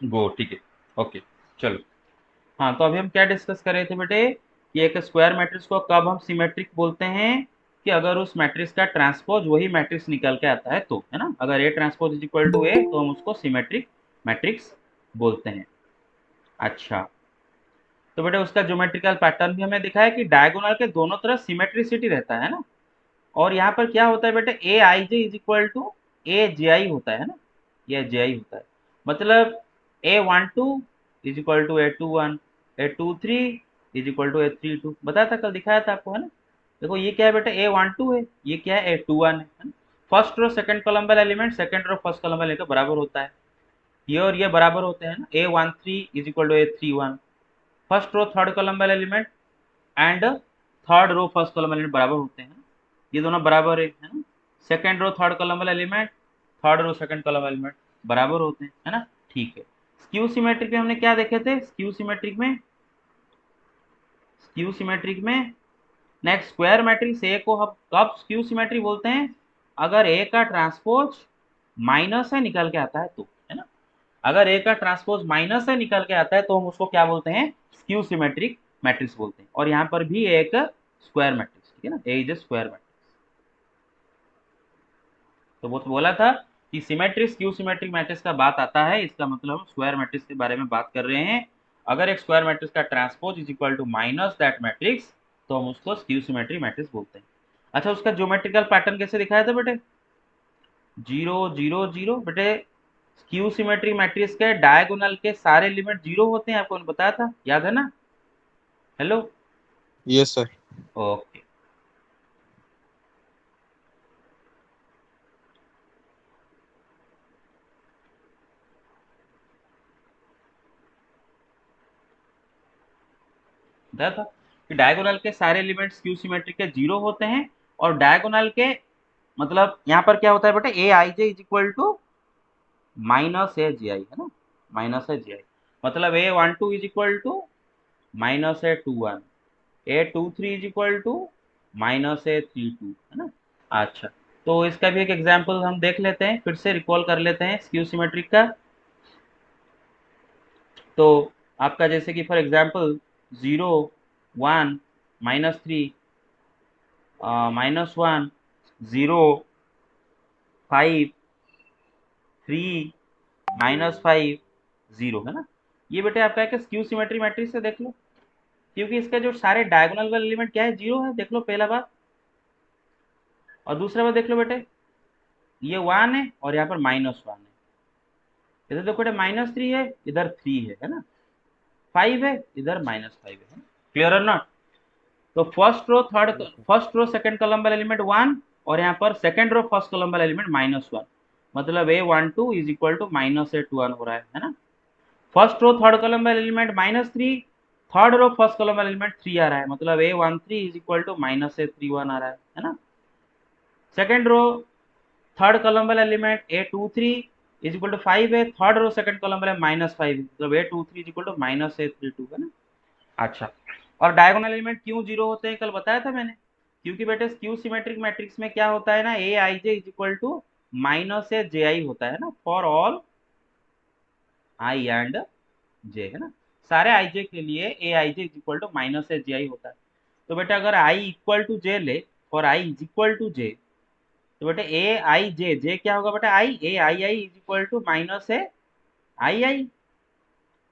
गो, ठीक है। ओके, चलो। हाँ, तो अभी हम क्या डिस्कस कर रहे थे बेटे कि एक स्क्वायर मैट्रिक्स को कब हम सिमेट्रिक बोलते हैं, कि अगर उस मैट्रिक्स का ट्रांसपोज वही मैट्रिक्स निकल के आता है तो, है ना। अगर A transpose is equal to A तो हम उसको सिमेट्रिक मैट्रिक्स बोलते हैं। अच्छा, तो बेटे उसका ज्योमेट्रिकल पैटर्न भी हमें दिखा है कि डायगोनल के दोनों तरफ सिमेट्रिसिटी रहता है ना। और यहाँ पर क्या होता है बेटे, ए I J is equal to ए जे आई होता है ना, ये जे आई होता है। मतलब A12 is equal to A21, A23 is equal to A32, बताया था कल, दिखाया था आपको, है ना। देखो ये क्या है बेटा, A12 है, ये क्या है, A21 है ना। फर्स्ट रो सेकंड कॉलम वाला element second row first column वाले के बराबर होता है, ये और ये बराबर होते हैं ना। A13 is equal to A31, first row third column वाला element and third row first column element बराबर होते हैं, ये दोनों बराबर है ना। सेकंड रो थर्ड कॉलम वाला element, third row second column element बराबर होते हैं, है ना। ठीक है। स्क्यू सिमेट्रिक में हमने क्या देखे थे, स्क्यू सिमेट्रिक में नेक्स्ट स्क्वायर मैट्रिक्स ए को हम कब स्क्यू सिमेट्री बोलते हैं, अगर ए का ट्रांसपोज माइनस से निकल के आता है तो, है ना। अगर ए का ट्रांसपोज माइनस से निकल के आता है तो हम उसको क्या बोलते हैं, स्क्यू सिमेट्रिक मैट्रिक्स बोलते हैं। और यहाँ पर भी एक स्क्वायर मैट्रिक्स, ठीक है ना, ए इज ए स्क्वायर मैट्रिक्स। तो वो तो बोला था कि सिमेट्रिक स्क्यू सिमेट्रिक मैट्रिक्स का बात आता है, इसका मतलब हम स्क्वायर मैट्रिक्स के बारे में बात कर रहे हैं। अगर एक स्क्वायर मैट्रिक्स का transpose is equal to minus that matrix तो हम उसको स्क्यू सिमेट्रिक मैट्रिक्स बोलते हैं। अच्छा, उसका ज्योमेट्रिकल पैटर्न कैसे दिखाया था बेटे, 0 0 0 बेटे। स्क्यू सिमेट्रिक मैट्रिक्स के डायगोनल के सारे एलिमेंट जीरो होते हैं, आपको बताया था, याद है ना। हेलो। Yes sir. ओके, बताया था कि डायगोनल के सारे एलिमेंट स्क्यू सिमेट्रिक के जीरो होते हैं। और डायगोनल के मतलब यहाँ पर क्या होता है बेटा, A I J is equal to minus A J I, है ना, माइनस ए जी आई। मतलब A12 is equal to minus A21, A23 is equal to minus A32, है ना। अच्छा, तो इसका भी एक एग्जाम्पल हम देख लेते हैं, फिर से रिकॉल कर लेते हैं स्क्यू सिमेट्रिक का। तो आपका जैसे कि फॉर एग्जाम्पल 0 1 -3 -1 0 5 3 -5 0, है ना। ये बेटे आपका एक स्क्यू सिमेट्री मैट्रिक्स से देख लो, क्योंकि इसका जो सारे डायगोनल वाले एलिमेंट क्या है, जीरो है, देख लो पहला बात। और दूसरा बात देख लो बेटे, ये 1 है और यहाँ पर -1 है, इधर देखो बेटे -3 है, इधर 3 है ना। 5 है, इधर -5 है, क्लियर और नॉट। तो फर्स्ट रो सेकंड कॉलम वाला एलिमेंट 1 और यहाँ पर सेकंड रो फर्स्ट कॉलम वाला एलिमेंट -1, मतलब A12 is equal to -A21 हो रहा है ना। फर्स्ट रो थर्ड कॉलम वाला element -3, third row first column वाला एलिमेंट 3 आ रहा है, मतलब A13 is equal to -A31 आ रहा है ना। सेकंड रो थर्ड कॉलम वाला element A23 is equal to 5 है, थर्ड रो सेकंड कॉलम वाला -5 है, मतलब A23 is equal to -A32, है ना। अच्छा, और डायगोनल एलिमेंट क्यों जीरो होते हैं, कल बताया था मैंने, क्योंकि बेटे स्क्यू सिमेट्रिक मैट्रिक्स में क्या होता है ना, ए I J is equal to minus ए जे आई होता है ना, फॉर ऑल आई एंड जे, है ना। सारे आई जे के लिए ए I J is equal to minus ए जे आई होता है। तो बेटा अगर आई इक्वल टू जे ले, for I is equal to J, तो बेटा ए आई जे, जे क्या होगा बेटा, I, A I I is equal to minus A I I,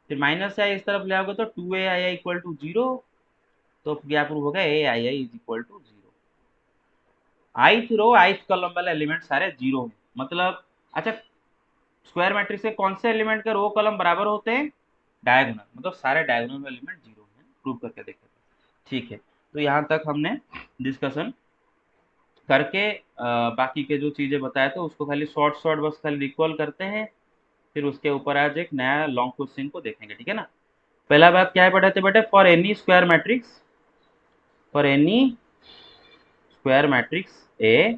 फिर माइनस से आई इस तरफ ले आओगे तो 2 ai इक्वल टू 0, तो क्या प्रूव होगा, A I I is equal to 0। Ith row ith column वाले एलिमेंट सारे जीरो हैं, मतलब। अच्छा, स्क्वायर मैट्रिक्स के कौन से एलिमेंट के रो कॉलम बराबर होते हैं, डायगोनल, मतलब सारे डायगोनल एलिमेंट जीरो हैं, प्रूव करके देखे थे। ठीक है, तो यहाँ तक हमने डिस्कशन करके बाकी के जो चीजें बताए थे उसको खाली शॉर्ट शॉर्ट बस खाली रिकॉल करते हैं, फिर उसके ऊपर आज एक नया लॉन्ग क्वेश्चन को देखेंगे, ठीक है ना। पहला बात क्या है पढ़े थे बेटे, for any square matrix, for any square matrix ए,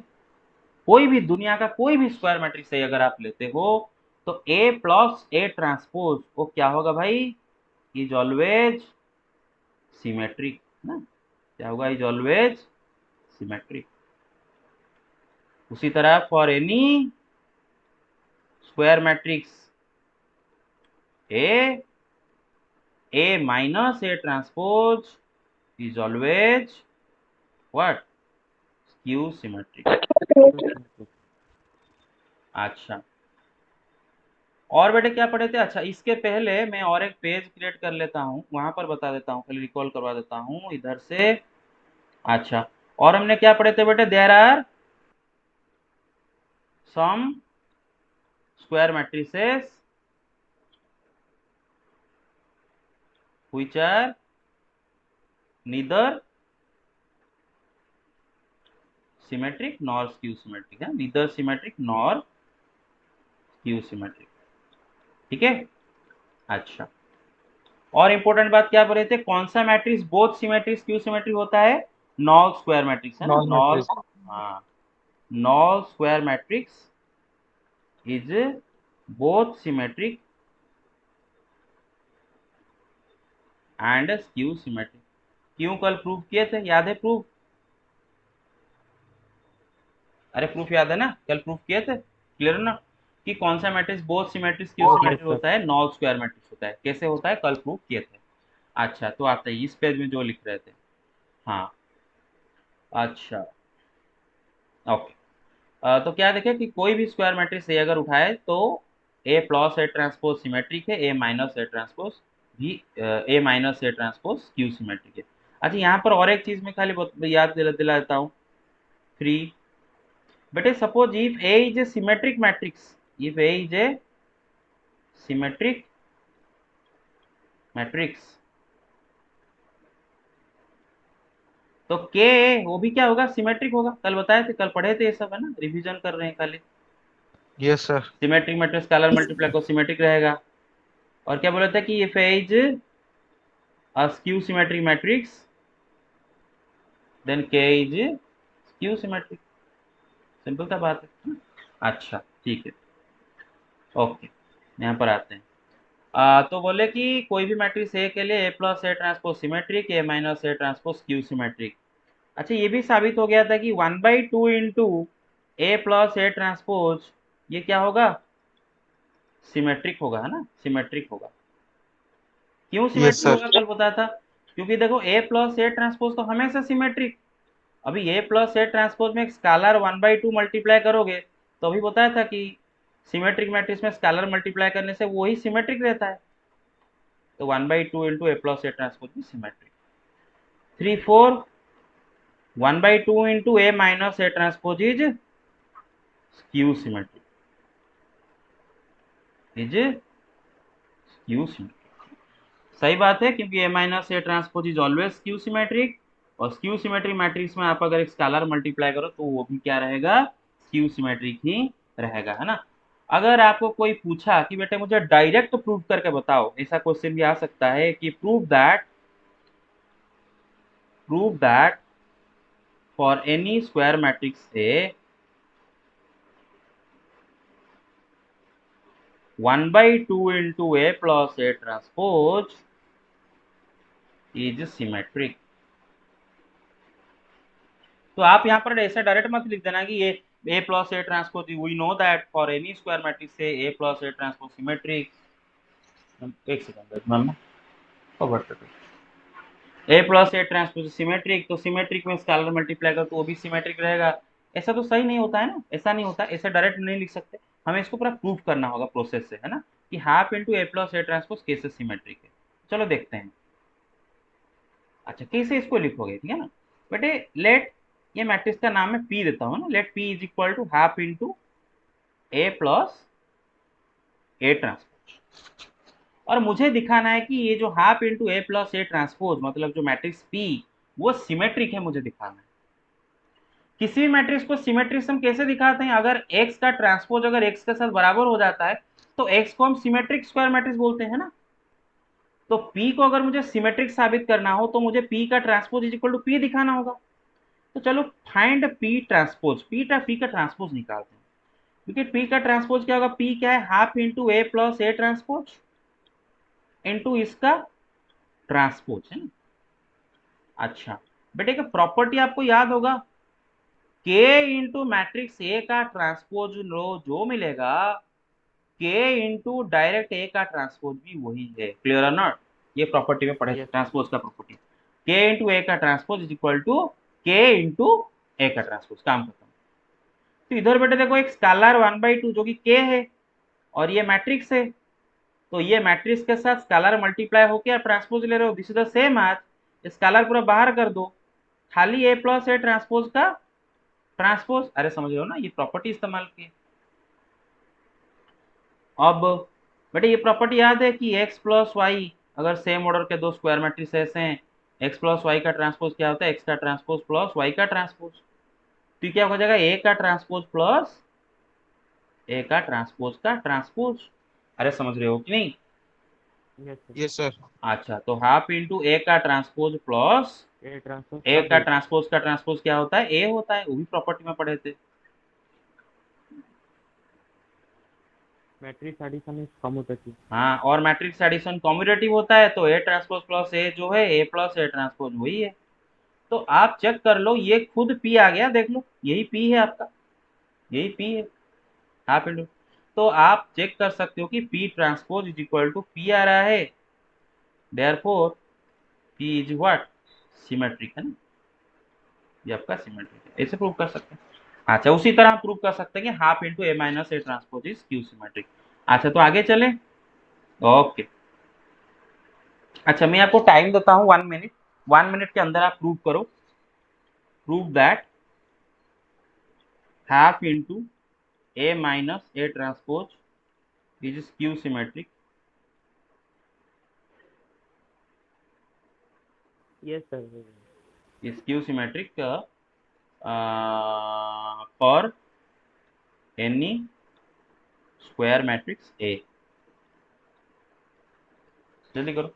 कोई भी दुनिया का कोई भी स्क्वायर मैट्रिक्स ए अगर आप लेते हो, तो ए प्लस ए ट्रांसपोज वो क्या होगा भाई, इज ऑलवेज सिमेट्रिक ना, क्या होगा, इज ऑलवेज सिमेट्रिक। उसी तरह for any square matrix A minus A transpose is always what? Skew symmetric. अच्छा, और बेटे क्या पढ़े थे? अच्छा, इसके पहले मैं और एक पेज क्रिएट कर लेता हूँ, वहां पर बता देता हूँ, खाली रिकॉल करवा देता हूँ इधर से। अच्छा, और हमने क्या पढ़े थे बेटे? There are some square matrices which are neither symmetric nor skew symmetric है, neither symmetric nor skew symmetric, ठीक है। अच्छा, और इंपॉर्टेंट बात क्या बोले थे? कौन सा matrix both symmetric skew symmetric होता है? नॉल स्क्वायर मैट्रिक्स है ना, नॉन नॉल, मैट्रिक्स। हाँ, knoll square matrix is both symmetric and skew symmetric. क्यों कल प्रूव किए थे, याद है प्रूफ? अरे प्रूफ याद है ना, कल प्रूफ किए थे, क्लियर ना, कि कौन सा matrix both symmetric skew yes symmetric sir. होता है? नॉल स्क्वायर मैट्रिक्स होता है। कैसे होता है? कल प्रूफ किए थे। अच्छा, तो आता है इस पेज में जो लिख रहे थे। हाँ, अच्छा, ओके। तो क्या देखे कि कोई भी स्क्वायर मैट्रिक्स ए अगर उठाए तो A plus A transpose symmetric है, ए माइनस ए ट्रांसपोज भी, A minus A transpose skew symmetric है। अच्छा, यहाँ पर और एक चीज मैं खाली याद दिला देता हूँ, फ्री बेटे। Suppose if A is a symmetric matrix, if A is a symmetric matrix, तो के वो भी क्या होगा? सिमेट्रिक होगा। कल बताए थे, कल पढ़े थे ये सब, है ना, रिवीजन कर रहे हैं खाली। Yes sir. Symmetric matrix scalar multiply को सिमेट्रिक रहेगा। और क्या बोला था कि if A is a skew symmetric matrix then K is skew symmetric, simple सा बात है। अच्छा, ठीक है, ओके, यहाँ पर आते हैं। तो बोले कि कोई भी मैट्रिक्स ए के लिए A plus A transpose symmetric, A minus A transpose skew symmetric. अच्छा, ये भी साबित हो गया था कि 1/2 into A plus A transpose ये क्या होगा? सिमेट्रिक होगा, है ना, सिमेट्रिक होगा। क्यों यस सिमेट्रिक सर। होगा? कल बताया था, क्योंकि देखो ए प्लस ए ट्रांसपोज तो हमेशा सिमेट्रिक। अभी ए प्लस ए ट्रांसपोज में एक स्कालर 1/2 मल्टीप्लाई करोगे तो अभी बताया था कि सिमेट्रिक मैट्रिक्स में स्कालर मल्टीप्लाई करने से वही सिमेट्रिक रहता है। तो 1/2 into A plus A transpose भी symmetric. 3/4 1/2 into A minus A transpose is skew symmetric, is skew symmetric. सही बात है, क्योंकि A minus A transpose is always skew symmetric, और स्क्यू सिमेट्रिक मैट्रिक्स में आप अगर एक स्केलर मल्टीप्लाई करो तो वो भी क्या रहेगा? स्क्यू सिमेट्रिक ही रहेगा, है ना। अगर आपको कोई पूछा कि बेटे मुझे डायरेक्ट प्रूव करके बताओ, ऐसा क्वेश्चन भी आ सकता है कि prove that for any square matrix A 1/2 into A plus A transpose is symmetric. तो आप यहाँ पर ऐसा डायरेक्ट मत लिख देना कि ये A plus A transpose, we know that for any square matrix A plus A transpose symmetric. एक second ma'am, A plus A transpose symmetric, तो सिमेट्रिक में स्केलर मल्टीप्लाई कर तो वो भी सिमेट्रिक रहेगा। ऐसा तो सही नहीं होता है ना, ऐसा नहीं होता, ऐसा डायरेक्ट नहीं लिख सकते। हमें इसको पूरा प्रूफ करना होगा प्रोसेस से, है ना, कि half into A plus A transpose कैसे सिमेट्रिक है। चलो देखते हैं। अच्छा, कैसे इसको लिखोगे, ठीक है ना बेटे। लेट, ये मैट्रिक्स का नाम मैं पी देता हूँ ना, let P is equal to half into A plus A transpose. और मुझे दिखाना है कि ये जो half into A plus A transpose मतलब जो मैट्रिक्स पी वो सिमेट्रिक है, मुझे दिखाना है। किसी भी मैट्रिक्स को सिमेट्रिक्स हम कैसे दिखाते हैं? अगर एक्स का ट्रांसपोज अगर एक्स के साथ बराबर हो जाता है तो एक्स को हम सिमेट्रिक स्क्वायर मैट्रिक्स बोलते हैं ना। तो पी को अगर मुझे सिमेट्रिक साबित करना हो तो मुझे पी का transpose is equal to P दिखाना होगा। तो चलो फाइंड पी ट्रांसपोज, पी का ट्रांसपोज निकालते हैं। क्योंकि पी का ट्रांसपोज क्या होगा? पी क्या है? Half into A plus A transpose into इसका ट्रांसपोज, है ना। अच्छा बेटे, का प्रॉपर्टी आपको याद होगा, के इंटू मैट्रिक्स ए का ट्रांसपोज लो जो मिलेगा k इंटू डायरेक्ट ए का ट्रांसपोज भी वही है। क्लियर और नॉट? ये प्रॉपर्टी में पढ़े Yes. ट्रांसपोज का प्रॉपर्टी, k इंटू ए का transpose is equal to k into A का ट्रांसपोज। काम खत्म। तो इधर बेटे देखो एक स्केलर 1/2 जो कि k है और ये मैट्रिक्स है, तो ये मैट्रिक्स के साथ स्केलर मल्टीप्लाई होके आप ट्रांसपोज ले रहे हो। This is the same as scalar पूरा बाहर कर दो, खाली ए प्लस ए ट्रांसपोज का ट्रांसपोज। अरे समझ रहे हो ना, ये प्रॉपर्टी इस्तेमाल की। अब बेटे ये प्रॉपर्टी याद है कि x प्लस वाई, अगर सेम ऑर्डर के दो स्क्वायर मैट्रिक्स ऐसे हैं, x प्लस वाई का ट्रांसपोज क्या होता है? x का ट्रांसपोज प्लस y का ट्रांसपोज। तो क्या हो जाएगा? a का ट्रांसपोज प्लस a का ट्रांसपोज का ट्रांसपोज। अरे समझ रहे हो कि नहीं? Yes, sir. Yes, sir. अच्छा, तो हाफ इंटू ए का ट्रांसपोज प्लस A transpose ए का का B. ट्रांसपोज का ट्रांसपोज क्या होता है? ए होता है। वो भी प्रॉपर्टी में पढ़े थे। Matrix addition is commutative. हाँ, और मैट्रिक्स एडिशन कॉम्यूटेटिव होता है, तो ए ट्रांसपोज प्लस ए जो है ए प्लस ए ट्रांसपोज वही है। तो आप चेक कर लो, ये खुद पी आ गया, देख लो यही पी है आपका, यही पी है हाफ इंटू। तो आप चेक कर सकते हो कि P transpose is equal to P आ रहा है, therefore P is what? Symmetric है ना, ये आपका सिमेट्रिक है। ऐसे प्रूव कर सकते हैं। अच्छा, उसी तरह हम प्रूव कर सकते हैं कि half into A minus A transpose is Q symmetric. अच्छा, तो आगे चले। ओके, अच्छा मैं आपको टाइम देता हूँ 1 मिनट। 1 मिनट के अंदर आप प्रूव करो, prove that half into A minus A transpose is Q symmetric. Yes, sir. Is Q symmetric for any square matrix ए। जल्दी करो।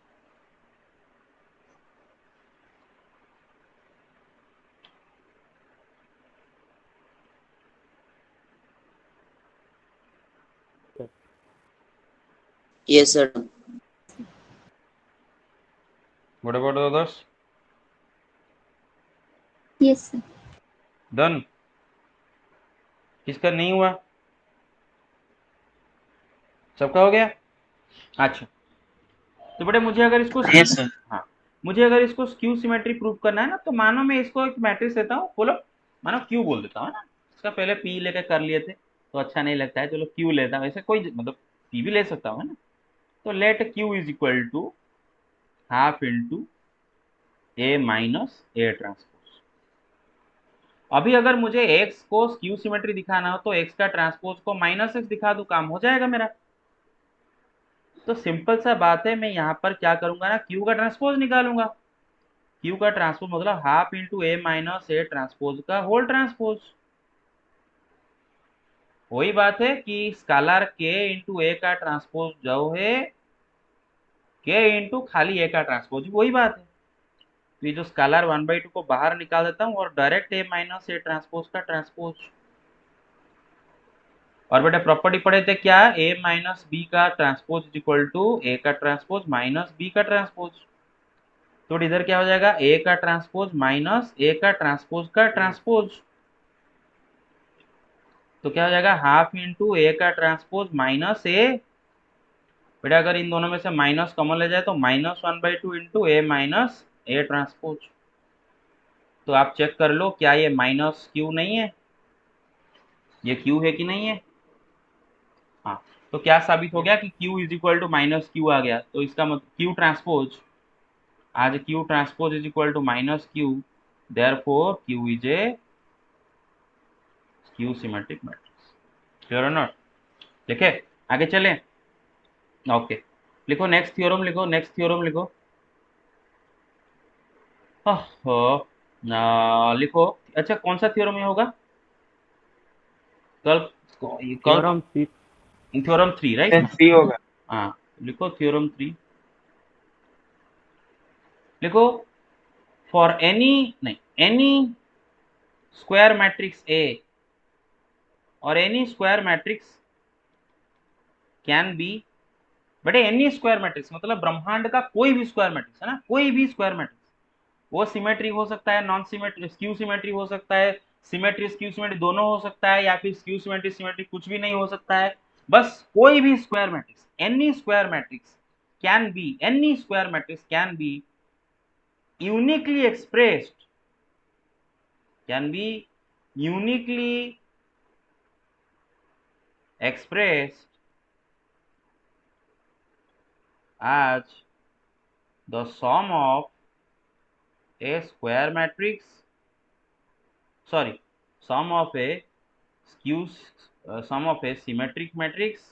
Yes, sir. What about others? Yes, sir. Done. किसका नहीं हुआ? सबका हो गया? अच्छा, तो बेटे मुझे अगर इसको Yes, sir. हाँ, मुझे अगर इसको स्क्यू सिमेट्री प्रूव करना है ना, तो मानो मैं इसको एक मैट्रिक्स देता हूँ, बोलो मानो क्यू बोल देता हूँ ना। इसका पहले पी लेकर कर लिए थे तो अच्छा नहीं लगता है, चलो क्यू लेता हूँ। ऐसे कोई मतलब पी भी ले सकता हूँ ना। तो let Q is equal to half into A minus A transpose. अभी अगर मुझे x को स्क्यू सिमेट्री दिखाना हो तो x का ट्रांसपोज को माइनस एक्स दिखा दो, काम हो जाएगा मेरा। तो सिंपल सा बात है, मैं यहाँ पर क्या करूंगा ना, q का ट्रांसपोज निकालूंगा। q का ट्रांसपोज मतलब half into A minus A transpose का होल ट्रांसपोज। वही बात है कि स्केलर k इंटू ए का ट्रांसपोज जो है k इंटू खाली ए का ट्रांसपोज, वही बात है। तो ये जो स्केलर 1/2 को बाहर निकाल देता हूँ और direct A minus A transpose का ट्रांसपोज। और बेटा प्रॉपर्टी पढ़े थे क्या? a माइनस बी का ट्रांसपोज इज इक्वल टू ए का ट्रांसपोज माइनस बी का ट्रांसपोज। तो इधर क्या हो जाएगा? a का ट्रांसपोज माइनस ए का ट्रांसपोज का ट्रांसपोज। तो क्या हो जाएगा? हाफ इंटू ए का ट्रांसपोज माइनस ए। बेटा अगर इन दोनों में से माइनस कॉमन ले जाए तो -1/2 into A minus A transpose. तो आप चेक कर लो, क्या ये माइनस क्यू नहीं है? ये क्यू है कि नहीं है? हाँ, तो क्या साबित हो गया कि q is equal to minus Q आ गया। तो इसका मतलब q ट्रांसपोज, आज q transpose is equal to minus Q, therefore q is a skew symmetric matrix. Clear और नॉट? लिखे आगे चलें। ओके, लिखो नेक्स्ट थ्योरम, लिखो नेक्स्ट थ्योरम लिखो। लिखो। अच्छा, कौन सा थ्योरम ये होगा? कल कल थ्योरम 6। Theorem 3 right? C होगा। हाँ, लिखो थ्योरम 3। लिखो फॉर एनी, नहीं, एनी स्क्वायर मैट्रिक्स ए और any square matrix can be. बेटे एनी स्क्वायर मैट्रिक्स मतलब ब्रह्मांड का कोई भी स्क्वायर मैट्रिक्स है ना, कोई भी स्क्वायर मैट्रिक्स, वो सिमेट्री हो सकता है, नॉन सिमेट्री स्क्यू सिमेट्री हो सकता है, सिमेट्री स्क्यू सिमेट्री दोनों हो सकता है, या फिर स्क्यू सिमेट्री सिमेट्री कुछ भी नहीं हो सकता है। बस कोई भी square matrix, any square matrix can be, any square matrix can be uniquely expressed, can be uniquely expressed as the sum of a square matrix, sorry, sum of a skew, sum of a symmetric matrix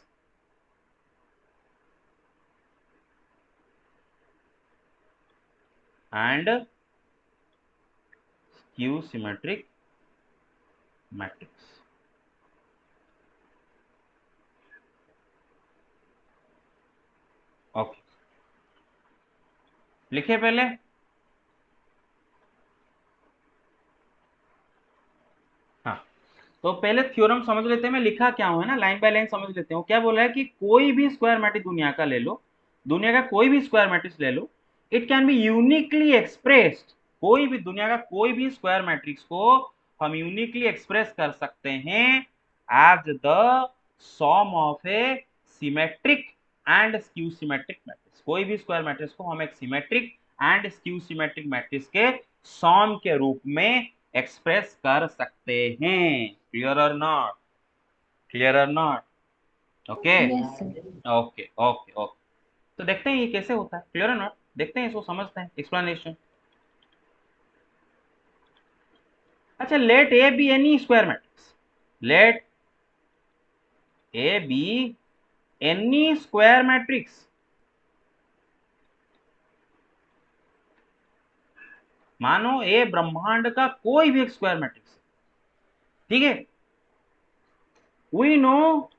and skew symmetric matrix. Okay, लिखे पहले। हाँ, तो पहले theorem समझ लेते हैं, मैं लिखा क्या हूं है ना, लाइन बाय लाइन समझ लेते हैं। क्या बोला है कि कोई भी स्क्वायर मैट्रिक्स दुनिया का ले लो, दुनिया का कोई भी स्क्वायर मैट्रिक्स ले लो, it can be uniquely expressed, कोई भी दुनिया का कोई भी स्क्वायर मैट्रिक्स को हम यूनिकली एक्सप्रेस कर सकते हैं as the sum of a symmetric and skew symmetric matrix. कोई भी स्क्वायर मैट्रिक्स को हम एक symmetric and skew symmetric matrix के सम के रूप में एक्सप्रेस कर सकते हैं। क्लियर और नॉट? क्लियर और not? Okay okay okay okay. तो देखते हैं ये कैसे होता है, क्लियर और नॉट, देखते हैं इसको, समझते हैं एक्सप्लेनेशन। अच्छा, let A be any square matrix, let A be any square matrix. मानो ए ब्रह्मांड का कोई भी एक स्क्वायर मैट्रिक्स, ठीक है। We know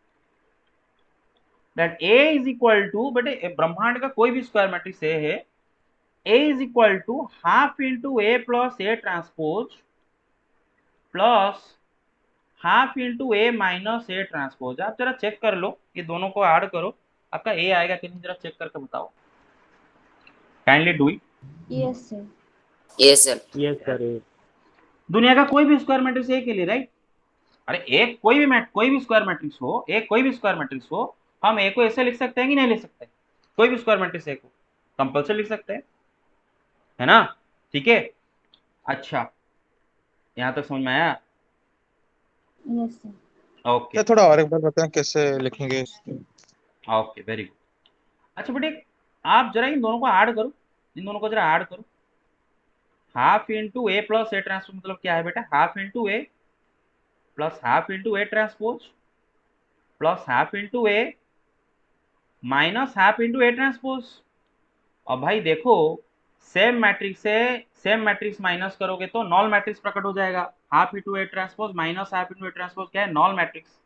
that A is equal to, but ब्रह्मांड का कोई भी स्क्वायर मैट्रिक्स ए है, A is equal to half into A plus A transpose plus half into A minus A transpose। आप जरा चेक कर लो, ये दोनों को ऐड करो, आपका A आएगा कि नहीं, जरा चेक करके बताओ। Kindly do it. Yes sir. Yes sir. दुनिया का कोई भी स्क्वायर मैट्रिक्स A के लिए, राइट? अरे एक कोई भी स्क्वायर मैट्रिक्स हो, एक कोई भी स्क्वायर मैट्रिक्स हो, हम A को ऐसे लिख सकते हैं कि नहीं लिख सकते? कोई भी स्क्वायर मैट्रिक्स A को कंपल्सरी लिख सकते हैं, है ना? ठीक है, अच्छा यहां तक समझ में आया? Yes sir. ओके क्या थोड़ा और एक बार बताएं कैसे लिखेंगे? Okay, very good. अच्छा बेटे, आप जरा इन दोनों को ऐड करो, इन दोनों को जरा ऐड करो। Half into A plus A transpose मतलब क्या है बेटा? Half into A plus half into A transpose plus half into A minus half into A transpose. अब भाई देखो, सेम मैट्रिक्स से सेम मैट्रिक्स माइनस करोगे तो नॉल मैट्रिक्स प्रकट हो जाएगा। Half into A transpose minus half into A transpose क्या है? Knoll matrix.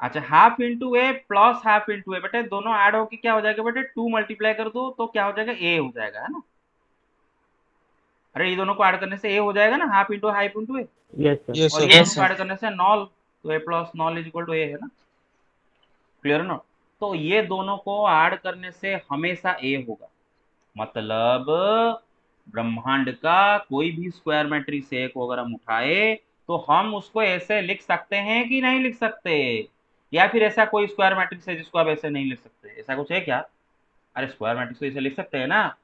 अच्छा, half into A plus half into ए, बेटे दोनों ऐड होके क्या हो जाएगा बेटे? 2 मल्टीप्लाई कर दो तो क्या हो जाएगा? ए हो जाएगा, है ना? अरे ये दोनों को ऐड करने से ए हो जाएगा ना, half into A. Yes sir. Yes और सर। ये दोनों को ऐड करने से नॉल, तो A plus null is equal to A, है ना? क्लियर ना? तो ये दोनों को ऐड करने से हमेशा ए होगा, मतलब ब्रह्मांड का कोई भी स्क्वायर मैट्रिक्स ए को अगर हम उठाए तो हम उसको ऐसे लिख सकते हैं कि नहीं लिख सकते? या फिर ऐसा कोई स्क्वायर मैट्रिक्स है जिसको आप ऐसे नहीं लिख सकते? ऐसा कुछ है क्या? अरे स्क्वायर मैट्रिक्स को ऐसे लिख सकते हैं ना,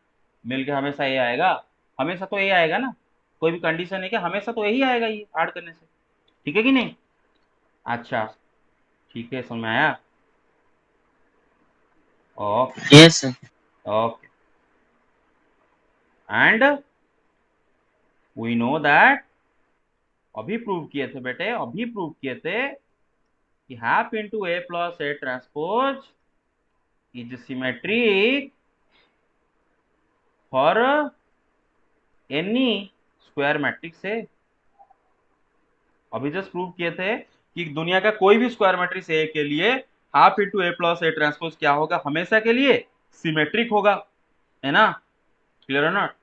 मिलके हमेशा ए आएगा, हमेशा तो ए आएगा ना, कोई भी कंडीशन है क्या? हमेशा तो यही आएगा ये ऐड करने से, ठीक है कि नहीं? अच्छा ठीक है, समझ में आया? Okay yes sir. Okay, and we know that, अभी प्रूव किए थे बेटे, अभी प्रूव किए थे कि half into A plus A transpose is symmetric for any square matrix है। अभी जस्ट प्रूव किए थे कि दुनिया का कोई भी स्क्वायर मैट्रिक्स ए के लिए half into A plus A transpose क्या होगा? हमेशा के लिए सिमेट्रिक होगा, है ना? क्लियर है ना?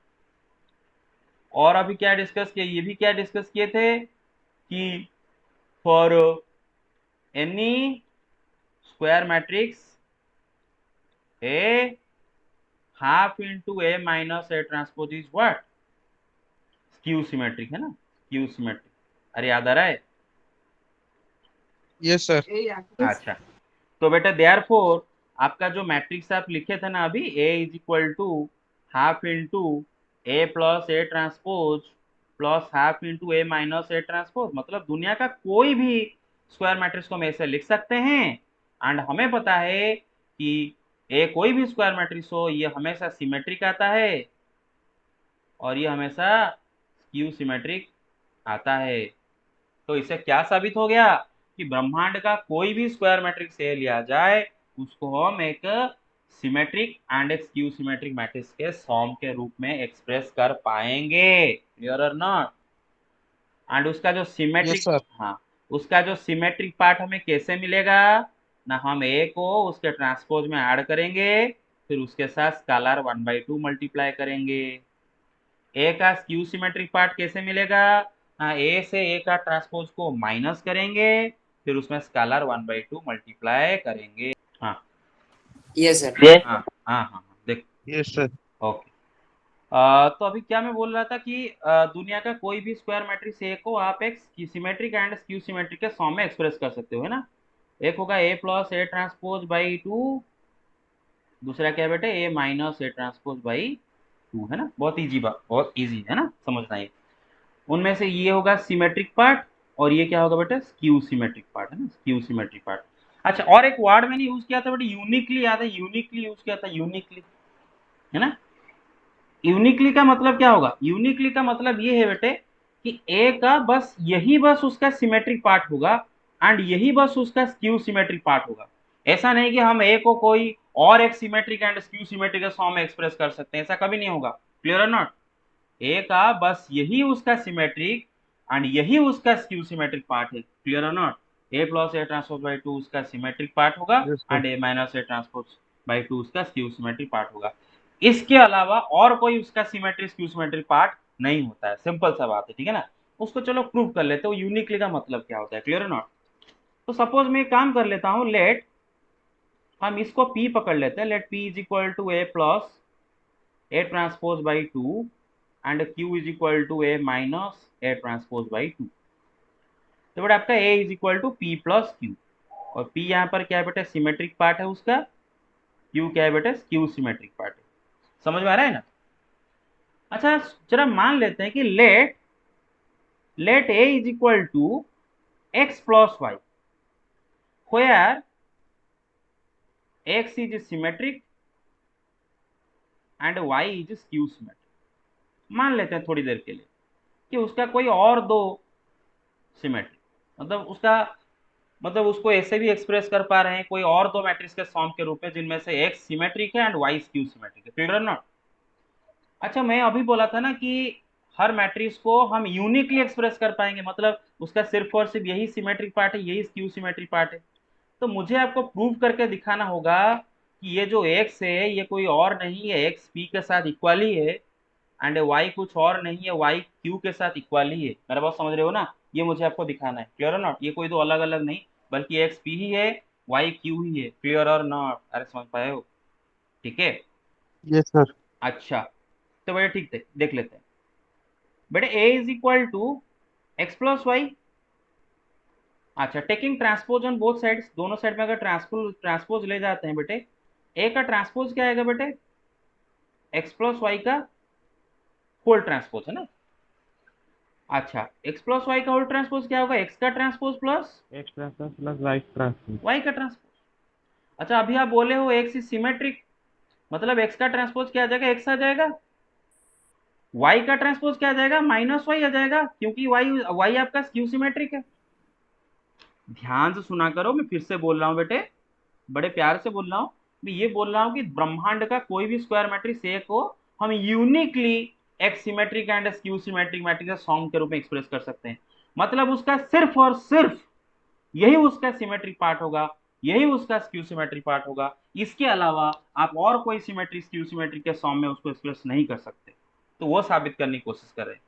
और अभी क्या डिस्कस किया, ये भी क्या डिस्कस किए थे कि for any square matrix A half into A minus A transpose is what? Skew symmetric, है ना? Skew symmetric. अरे याद आ रहा है? Yes sir. अच्छा तो बेटा देयरफॉर आपका जो मैट्रिक्स आप लिखे थे ना अभी, A is equal to half into A plus A transpose plus half into A minus A transpose, मतलब दुनिया का कोई भी स्क्वायर मैट्रिक्स को हम ऐसे लिख सकते हैं। एंड हमें पता है कि A कोई भी स्क्वायर मैट्रिक्स हो, ये हमेशा सिमेट्रिक आता है और ये हमेशा स्क्यू सिमेट्रिक आता है। तो इससे क्या साबित हो गया कि ब्रह्मांड का कोई भी स्क्वायर मैट्रिक्स ए लिया जाए उसको हम एक सिमेट्रिक एंड एक स्क्यू सिमेट्रिक मैट्रिक्स के सॉम के रूप में एक्सप्रेस कर पाएंगे। क्लियर और नॉट? एंड उसका जो यस सिमेट्रिक, सर। हाँ, उसका जो सिमेट्रिक पार्ट हमें कैसे मिलेगा ना, हम ए को उसके ट्रांसपोज में ऐड करेंगे, फिर उसके साथ स्केलर 1/2 मल्टीप्लाई करेंगे। ए का स्क्यू सिमेट्रिक पार्ट कैसे मिलेगा? ए से ए का ट्रांसपोज को माइनस करेंगे, फिर उसमें स्केलर 1/2 मल्टीप्लाई करेंगे। हाँ Yes, sir. हाँ हाँ हाँ, देख, यस सर। ओके। तो अभी क्या मैं बोल रहा था कि दुनिया का कोई भी स्क्वायर मैट्रिक्स ए को आप एक सिमेट्रिक एंड स्क्यू सिमेट्रिक के फॉर्म में एक्सप्रेस कर सकते हो, है ना। एक होगा ए प्लस ए ट्रांसपोज बाई 2, दूसरा क्या है बेटे, ए माइनस ए ट्रांसपोज बाई 2, है ना। बहुत इजी बात, बहुत इजी है ना समझना ये। उनमें से ये होगा सिमेट्रिक पार्ट और ये क्या होगा बेटा, स्क्यू सिमेट्रिक पार्ट, है ना, स्क्यू सिमेट्रिक पार्ट। अच्छा, और एक वर्ड मैंने यूज किया था बेटा, यूनिकली, याद है, यूनिकली यूज किया था, यूनिकली, है ना। यूनिकली का मतलब क्या होगा? यूनिकली का मतलब ये है बेटे कि ए का बस यही बस उसका सिमेट्रिक पार्ट होगा एंड यही बस उसका स्क्यू सिमेट्रिक पार्ट होगा। ऐसा नहीं कि हम ए को कोई और एक symmetric and skew symmetric form में एक्सप्रेस कर सकते हैं, ऐसा कभी नहीं होगा। क्लियर और नॉट? ए का बस यही उसका सिमेट्रिक एंड यही उसका स्क्यू सिमेट्रिक पार्ट है। क्लियर और not? A plus A transpose by 2 उसका सिमेट्रिक पार्ट होगा yes sir. And A minus A transpose by 2 उसका स्क्यू सिमेट्रिक पार्ट होगा। इसके अलावा और कोई उसका सिमेट्रिक स्क्यू सिमेट्रिक पार्ट नहीं होता है। सिंपल सा बात है, ठीक है ना। उसको चलो प्रूव कर लेते हो, यूनिकली का मतलब क्या होता है। क्लियर और नॉट? तो सपोज मैं एक काम कर लेता हूँ, लेट हम इसको P पकड़ लेते हैं, let P is equal to A plus A transpose by 2 and Q is equal to A minus A transpose by 2। तो बेटा आपका A is equal to P plus Q, और P यहाँ पर क्या है बेटा, सिमेट्रिक पार्ट है उसका, Q क्या है बेटा, स्क्यू सिमेट्रिक पार्ट है। समझ में आ रहा है ना? अच्छा, जरा मान लेते हैं कि let A is equal to x plus y, where x is symmetric and y is skew symmetric। मान लेते हैं थोड़ी देर के लिए कि उसका कोई और दो सिमेट्रिक, मतलब उसको ऐसे भी एक्सप्रेस कर पा रहे हैं कोई और दो मैट्रिक्स के फॉर्म के रूप में जिनमें से x सिमेट्रिक है एंड y स्क्यू सिमेट्रिक है। Clear not? अच्छा, मैं अभी बोला था ना कि हर मैट्रिक्स को हम यूनिकली एक्सप्रेस कर पाएंगे, मतलब उसका सिर्फ और सिर्फ यही सिमेट्रिक पार्ट है, यही स्क्यू सिमेट्रिक पार्ट है। तो मुझे आपको प्रूव करके दिखाना होगा कि ये जो x है ये कोई और नहीं है, x p के साथ इक्वली है एंड y कुछ और नहीं है, y q के साथ इक्वली है। मेरा बात समझ रहे हो ना? ये मुझे आपको दिखाना है। क्लियर और नॉट? ये कोई दो अलग अलग नहीं, बल्कि x p ही है, y q ही है। क्लियर और नॉट? अरे समझ पाए हो? ठीक है। Yes sir. अच्छा, तो बेटे ठीक है, देख लेते हैं बेटे। a is equal to X plus Y. अच्छा, taking transpose on both sides, दोनों साइड में अगर ट्रांसपोज ले जाते हैं बेटे, ए का ट्रांसपोज क्या आएगा बेटे, एक्स प्लस वाई का होल ट्रांसपोज, है ना। अच्छा, एक्स प्लस वाई का होल ट्रांसपोज क्या होगा, एक्स का transpose plus x transpose plus y transpose. Y का ट्रांसपोज। अच्छा, अभी आप बोले हो एक्स इज सिमेट्रिक, मतलब एक्स का ट्रांसपोज क्या आ जाएगा, एक्स आ जाएगा। वाई का ट्रांसपोज क्या आ जाएगा, माइनस वाई आ जाएगा, क्योंकि वाई आपका स्क्यू सिमेट्रिक है। ध्यान से सुना करो, मैं फिर से बोल रहा हूँ बेटे, बड़े प्यार से बोल रहा हूँ। मैं ये बोल रहा हूँ कि ब्रह्मांड का कोई भी स्क्वायर मैट्रिक्स ए को हम यूनिकली एक symmetric and skew symmetric matrix song के रूप में एक्सप्रेस कर सकते हैं। मतलब उसका सिर्फ और सिर्फ यही उसका सिमेट्रिक पार्ट होगा, यही उसका स्क्यू सिमेट्रिक पार्ट होगा। इसके अलावा आप और कोई सिमेट्रिक स्क्यू सिमेट्रिक के सॉन्ग में उसको एक्सप्रेस नहीं कर सकते। तो वो साबित करने की कोशिश कर रहे हैं।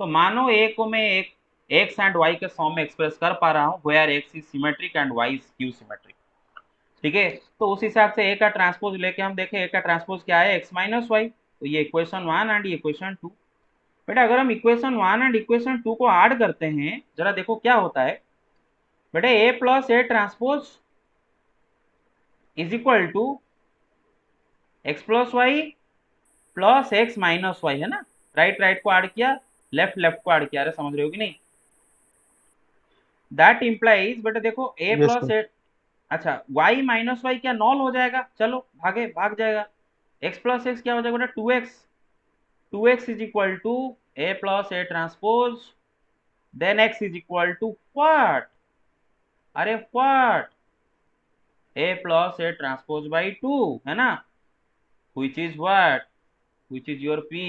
तो मानो ए को मैं एक एक्स एंड वाई के फॉर्म में एक्सप्रेस कर पा रहा हूँ, where x is symmetric and y is skew symmetric. ठीक है, तो उस हिसाब से ए का ट्रांसपोज लेके हम देखें, ए का ट्रांसपोज क्या है, एक्स माइनस वाई। तो ये इक्वेशन 1 एंड ये इक्वेशन 2। बेटा अगर हम इक्वेशन 1 एंड इक्वेशन 2 को ऐड करते हैं, जरा देखो क्या होता है बेटा, A plus A transpose is equal to X plus Y plus X minus Y, है ना। राइट राइट को ऐड किया, लेफ्ट लेफ्ट को ऐड किया, अरे समझ रहे हो कि नहीं। दैट इंप्लाइज, बेटा देखो ए Yes, प्लस sir. ए, अच्छा y माइनस वाई क्या नॉल हो जाएगा, चलो भागे भाग जाएगा। x प्लस एक्स क्या हो जाएगा बेटा 2x, 2x is equal to a plus A transpose, then x is equal to what, अरे what, a plus A transpose by 2, है ना। which is what, which is your p,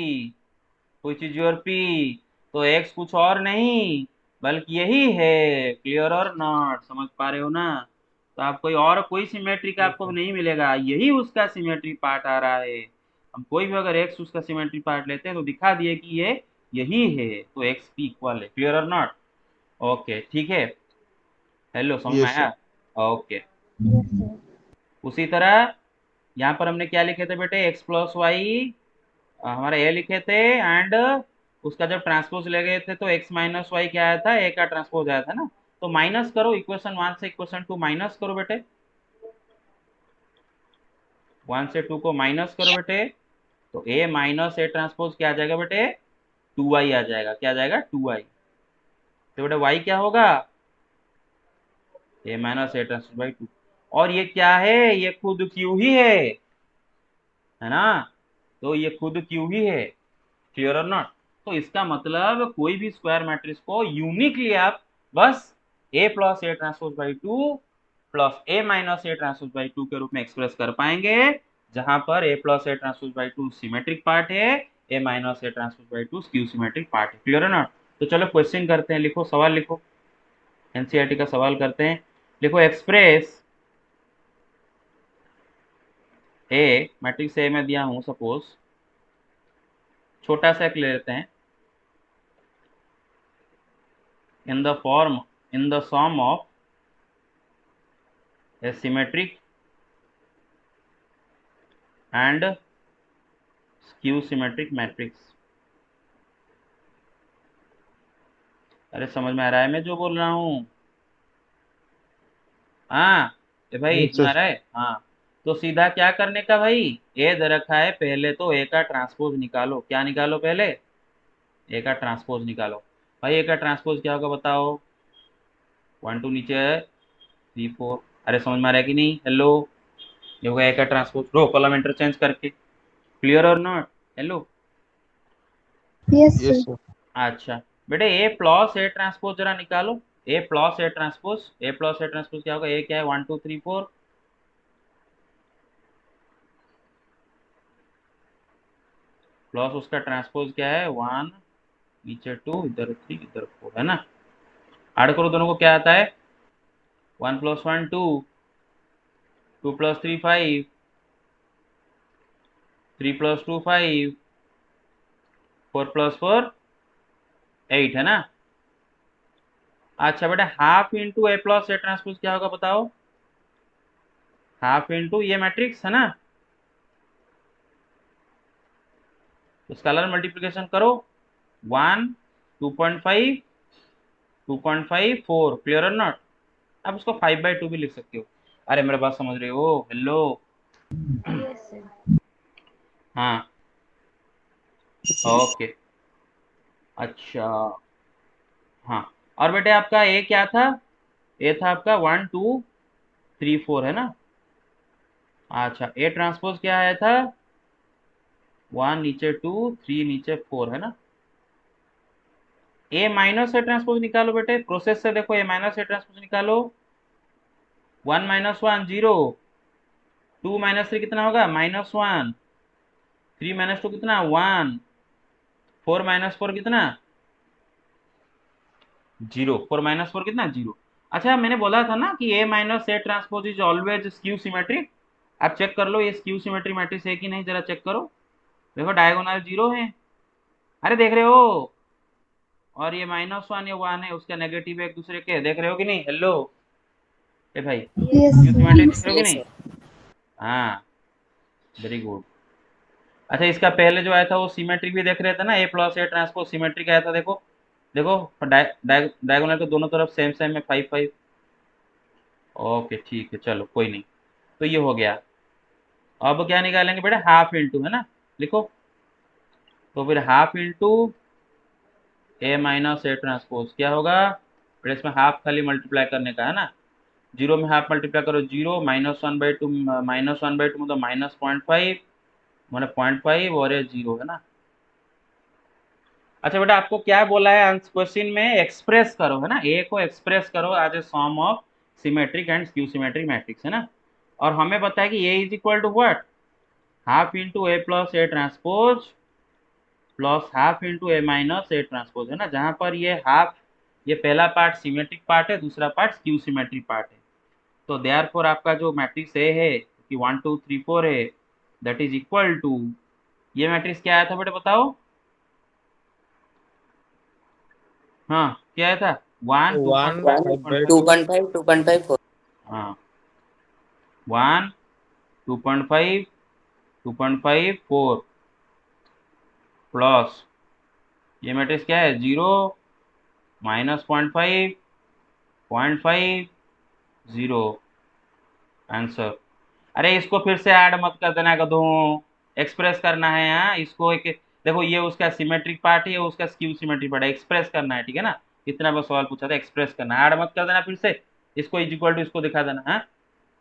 which is your p, तो x कुछ और नहीं बल्कि यही है। क्लियर और नॉट, समझ पा रहे हो ना। तो आप कोई और कोई सिमेट्री का Yes, आपको sir. नहीं मिलेगा, यही उसका सिमेट्री पार्ट आ रहा है। हम कोई भी अगर x उसका सिमेट्री पार्ट लेते हैं तो दिखा दिए कि ये यही है, तो x p इक्वल है। क्लियर और नॉट, ओके ठीक है। हेलो, समझ में Yes, आया, sir. ओके। Yes, sir. उसी तरह यहाँ पर हमने क्या लिखे थे बेटे, एक्स प्लस वाई हमारा ए लिखे थे, एंड उसका जब ट्रांसपोज ले गए थे तो एक्स माइनस वाई क्या आया था, ए का ट्रांसपोज आया था ना। तो माइनस करो, इक्वेशन 1 से इक्वेशन 2 माइनस करो बेटे, 1 से 2 को माइनस करो बेटे, तो ए माइनस ए ट्रांसपोज क्या आ जाएगा बेटे, 2y आ जाएगा। क्या आ जाएगा, 2y। तो बेटे y क्या होगा, ए माइनस ए ट्रांसपोज बाई 2। और ये क्या है, ये खुद q ही है ना। तो ये खुद q ही है। क्लियर और नॉट। तो इसका मतलब कोई भी स्क्वायर मैट्रिक्स को यूनिकली आप बस a plus A transpose by 2 plus A minus A transpose by 2 के रूप में एक्सप्रेस कर पाएंगे, जहां पर a plus A transpose by 2 symmetric part है, a minus A transpose by 2 skew symmetric part है। क्लियर है नॉट। तो चलो क्वेश्चन करते हैं, लिखो सवाल लिखो, एनसीईआरटी का सवाल करते हैं। लिखो एक्सप्रेस ए, मैट्रिक्स ए में दिया हूं सपोज, छोटा सा एक ले लेते हैं, in the form, in the sum of a symmetric and skew symmetric matrix। अरे समझ में आ रहा है मैं जो बोल रहा हूँ, हाँ ए भाई Yes, सुन आ sir. रहा है, हाँ। तो सीधा क्या करने का भाई, ए दे रखा है, पहले तो ए का ट्रांसपोज निकालो। क्या निकालो पहले, ए का ट्रांसपोज निकालो। भाई ए का ट्रांसपोज क्या होगा बताओ, 1 2 नीचे है, 3 4, अरे समझ में आ रहा है कि नहीं, हेलो। ये होगा ए का ट्रांसपोज, रो कॉलम इंटरचेंज करके। क्लियर और not, hello. Yes, Yes, sir. sir. अच्छा बेटे ए प्लस ए ट्रांसपोज जरा निकालो, A plus A transpose, A plus A transpose क्या होगा, ए क्या है 1 2 3 4, प्लस उसका ट्रांसपोज क्या है 1, नीचे 2, इधर 3 इधर 4, है ना। ऐड करो दोनों को, क्या आता है 1 + 1 2, 2 + 3 5, 3 + 2 5, 4 + 4 8, है ना। अच्छा बेटा half into A plus A transpose क्या होगा बताओ, हाफ इंटू ये मैट्रिक्स है ना, तो स्केलर मल्टीप्लिकेशन करो, 1 2.5 2.5 4। क्लियर और नॉट। आप उसको 5/2 भी लिख सकते हो। अरे मेरे बात समझ रहे हो, हेलो। Yes, sir. हाँ ओके, अच्छा हाँ। और बेटे आपका ए क्या था, ए था आपका 1 2 3 4, है ना। अच्छा ए ट्रांसपोज क्या आया था, 1 नीचे 2 3 नीचे 4, है ना। ए माइनस ए ट्रांसपोज निकालो बेटे, प्रोसेस से देखो, ए माइनस ए ट्रांसपोज निकालो, 1 - 1 0, 2 - 3 कितना होगा -1, 3 - 2 कितना 1, 4 - 4 कितना 0, 4 - 4 कितना 0। अच्छा मैंने बोला था ना कि A minus A transpose is always skew symmetric. आप चेक कर लो ये स्क्यू सिमेट्री मैट्रिक्स है कि नहीं, जरा चेक करो। देखो डायगोनल 0 है, अरे देख रहे हो, और ये -1 या 1 है, उसका नेगेटिव एक दूसरे के, देख रहे हो कि नहीं, हेलो ए भाई, Yes, स्क्यू sir. सिमेट्री देख रहे हो कि Yes, नहीं। sir. हाँ वेरी गुड। अच्छा इसका पहले जो आया था वो सिमेट्रिक भी देख रहे थे ना, ए प्लस ए ट्रांसपोज सिमेट्रिक आया था, देखो देखो, डायगोनल के दोनों तरफ सेम सेम है 5 5। ओके ठीक है चलो कोई नहीं। तो ये हो गया। अब क्या निकालेंगे बेटा, हाफ इंटू, है ना, लिखो। तो फिर half into A minus A transpose क्या होगा बेटा, इसमें हाफ खाली मल्टीप्लाई करने का है ना, जीरो में हाफ मल्टीप्लाई करो जीरो, -1/2, -1/2 मतलब -0.5, मैंने 0.5 और ये जीरो है ना। अच्छा बेटा, आपको क्या बोला है क्वेश्चन में, एक्सप्रेस करो, है ना, ए को एक्सप्रेस करो as A sum of symmetric and skew symmetric matrix, है ना। और हमें पता है कि A is equal to what, half into A plus A transpose plus half into A minus A transpose, है ना, जहां पर ये हाफ, ये पहला पार्ट सिमेट्रिक पार्ट है, दूसरा पार्ट स्क्यू सिमेट्रिक पार्ट है। तो देयरफॉर आपका जो मैट्रिक्स ए है कि 1 2 3 4 है, दैट इज इक्वल टू, ये मैट्रिक्स क्या आया था बेटा बताओ, हाँ क्या आया था, 1 1 2.5 5 by 2 2 2.5 2.5 4 हाँ 1 2.5 2.5 4 प्लस ये मैट्रिक्स क्या है, 0 -0.5 0.5 0 आंसर। अरे इसको फिर से ऐड मत कर देना कदू, एक्सप्रेस करना है यहाँ इसको, एक देखो ये उसका सिमेट्रिक पार्ट है, उसका स्क्यू सिमेट्रिक पार्ट है, एक्सप्रेस करना है, ठीक है ना। इतना बस सवाल पूछा था, एक्सप्रेस करना है, ऐड मत कर देना फिर से, इसको इज इक्वल टू इसको दिखा देना, हाँ